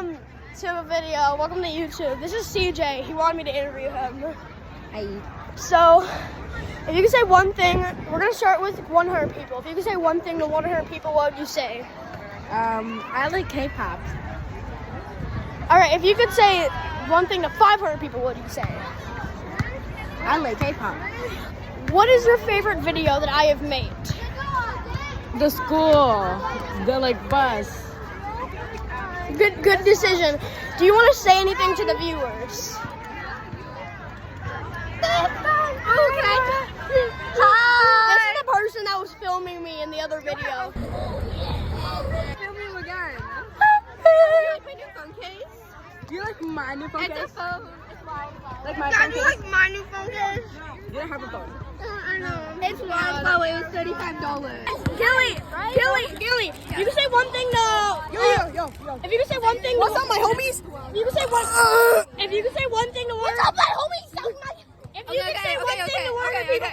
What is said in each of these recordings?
welcome to a video. Welcome to YouTube. This is CJ. He wanted me to interview him. Hi. So, if you could say one thing, we're gonna start with 100 people. If you could say one thing to 100 people, what would you say? I like K-pop. All right. If you could say one thing to 500 people, what would you say? I like K-pop. What is your favorite video that I have made? The school, the bus. Good decision. Do you want to say anything to the viewers? Okay. Hi. This is the person that was filming me in the other video. Film me again. My new phone case? Do you like my new phone case? It's a phone. Like my phone case? like my new phone case? You don't have a phone. I know. It's mine. Oh, it was $35. Gilly. You can say one thing to. Yo. If you can say one thing. What's up, my homies? If you can say one. If you can say one thing to. What's up, my homies? If you can say one thing to 100 people.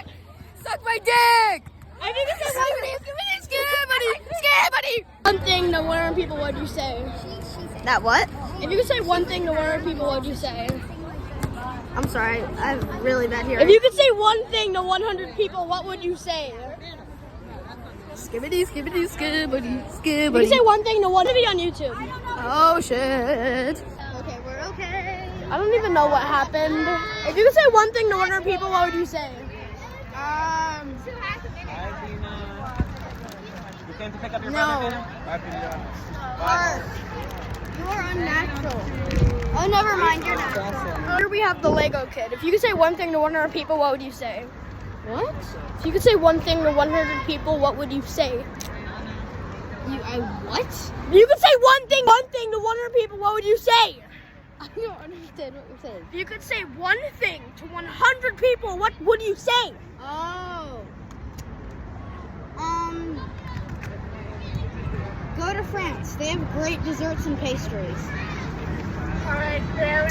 Suck my dick. If you can say one thing to 100 people, what would you say? That what? If you could say one thing to 100 people, what would you say? I'm sorry. I have really bad hearing. If you could say one thing to 100 people, what would you say? Skibbity. If you could say one thing to one video on YouTube. Oh shit. Okay, we're okay. I don't even know what happened. If you could say one thing to 100 people, what would you say? You came to pick up your No. brother, Dana? Bye. You are unnatural. Oh, never mind, you're natural. Here we have the Lego kid. If you could say one thing to 100 people, what would you say? What? If you could say one thing to 100 people, what would you say? What? If you could say one thing to 100 people, what would you say? I don't understand what you're saying. If you could say one thing to 100 people, what would you say? Oh. Go to France. They have great desserts and pastries.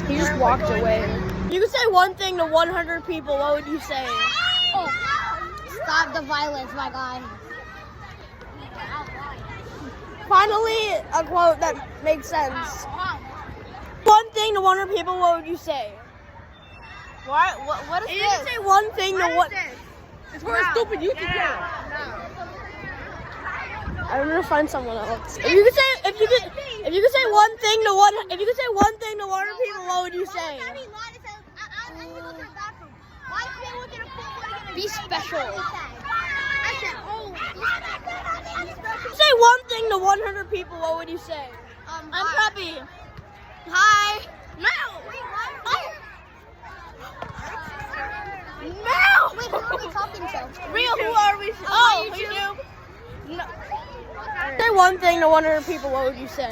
He just walked away. If you could say one thing to 100 people, what would you say? Stop the violence, my guy. Finally, a quote that makes sense. One thing to 100 people, what would you say? What is If you could say one thing to one. It's for a stupid YouTube channel. I'm gonna find someone else. If you could say one thing to 100 people, what would you say? Be special. Say one thing to 100 people, what would you say? I'm Preppy. Hi. Mel. Mel. Wait, who are we talking to? Real, who are we? Oh, YouTube. No. Say one thing to 100 people, what would you say?